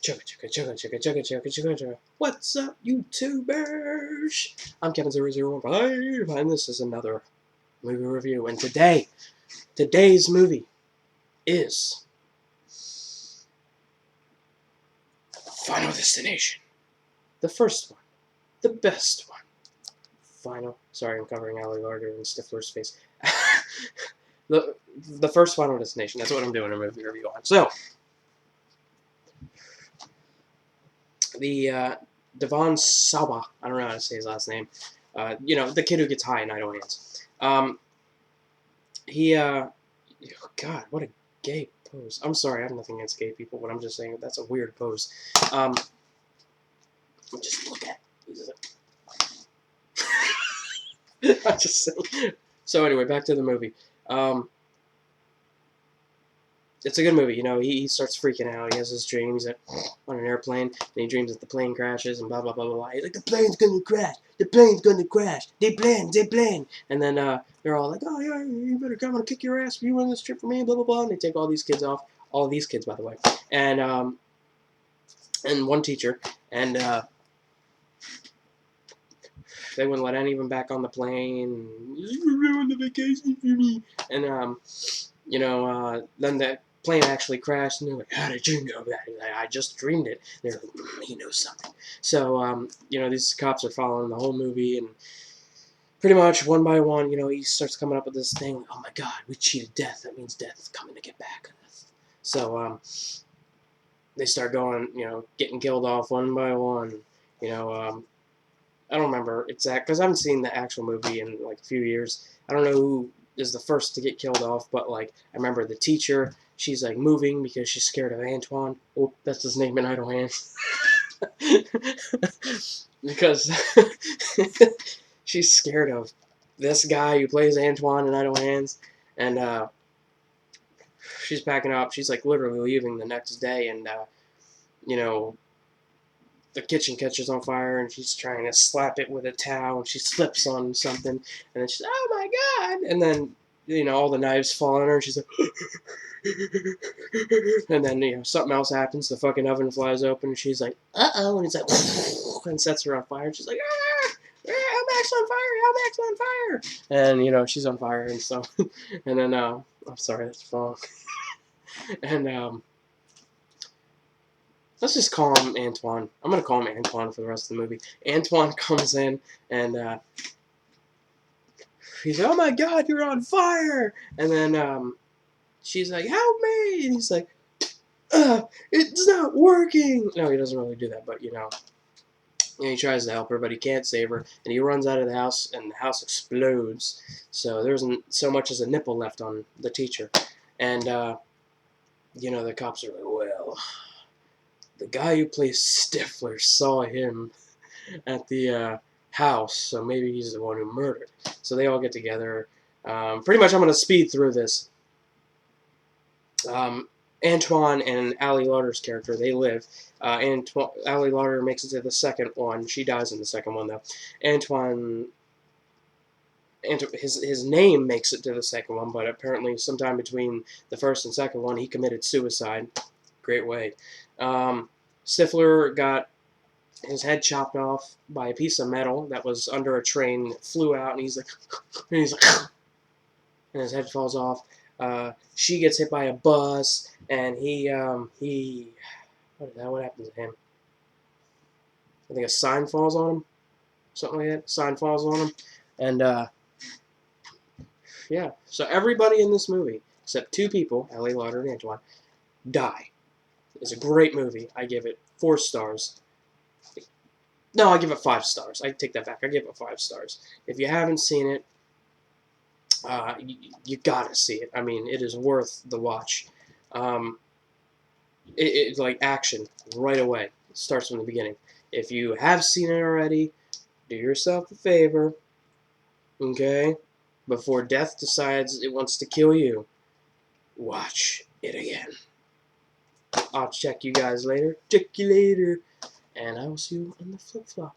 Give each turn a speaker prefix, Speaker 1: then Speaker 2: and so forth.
Speaker 1: Chugga chugga chugga chugga chugga chugga chugga chugga. What's up, YouTubers? I'm Kevin0015, and this is another movie review. And today's movie is Final Destination. The first one. The best one. Sorry, I'm covering Larter and Stifler's face. the first Final Destination. That's what I'm doing a movie review on. So, the Devon Sawa, I don't know how to say his last name. You know, the kid who gets high in Idle Hands. Oh God, what a gay pose. I'm sorry, I have nothing against gay people, but I'm just saying that's a weird pose. Just look at it. I'm just saying. So anyway, back to the movie. It's a good movie, you know. He starts freaking out. He has this dream. He's like on an airplane, and he dreams that the plane crashes, and blah blah blah blah blah. He's like, the plane's gonna crash. The plane's gonna crash. They plane. And then they're all like, oh yeah, you better come and kick your ass. You run this trip for me, blah blah blah. And they take all these kids off. All these kids, by the way, and one teacher, and they wouldn't let any of them back on the plane. You ruined the vacation for me. And you know, then the plane actually crashed, and they're like, how did you know that? I just dreamed it. They're like, he knows something. So, you know, these cops are following the whole movie, and pretty much one by one, you know, he starts coming up with this thing, like, oh my God, we cheated death. That means death is coming to get back at us. So, they start going, you know, getting killed off one by one. You know, I don't remember exact, because I haven't seen the actual movie in, like, a few years. I don't know who is the first to get killed off, but, like, I remember the teacher, she's, like, moving because she's scared of Antoine. Oh, that's his name in Idle Hands. Because she's scared of this guy who plays Antoine in Idle Hands, and, she's packing up. She's, like, literally leaving the next day, and, you know, the kitchen catches on fire, and she's trying to slap it with a towel, and she slips on something, and then she's, oh my God, and then, you know, all the knives fall on her, and she's like, and then, you know, something else happens, the fucking oven flies open, and she's like, uh-oh, and it's like, and sets her on fire, and she's like, Max on fire, and, you know, she's on fire, and so, and then, I'm sorry, that's wrong, and, let's just call him Antoine. I'm going to call him Antoine for the rest of the movie. Antoine comes in, and he's like, oh my God, you're on fire! And then she's like, help me! And he's like, it's not working! No, he doesn't really do that, but, you know, he tries to help her, but he can't save her. And he runs out of the house, and the house explodes. So there isn't so much as a nipple left on the teacher. And, you know, the cops are like, well, the guy who plays Stifler saw him at the house, so maybe he's the one who murdered. So they all get together. Pretty much I'm going to speed through this. Antoine and Ali Larter's character, they live. Ali Larter makes it to the second one. She dies in the second one, though. His name makes it to the second one, but apparently sometime between the first and second one, he committed suicide. Great way. Stifler got his head chopped off by a piece of metal that was under a train, flew out, and he's like, and his head falls off. She gets hit by a bus, and what happens to him? I think a sign falls on him, something like that. Sign falls on him, and yeah. So everybody in this movie, except two people, Ali Larter and Antoine, die. It's a great movie. I give it 4 stars. No, I give it 5 stars. I take that back. I give it 5 stars. If you haven't seen it, you gotta see it. I mean, it is worth the watch. It's like action right away. It starts from the beginning. If you have seen it already, do yourself a favor, okay? Before death decides it wants to kill you, watch it again. I'll check you guys later. Check you later. And I will see you on the flip-flop.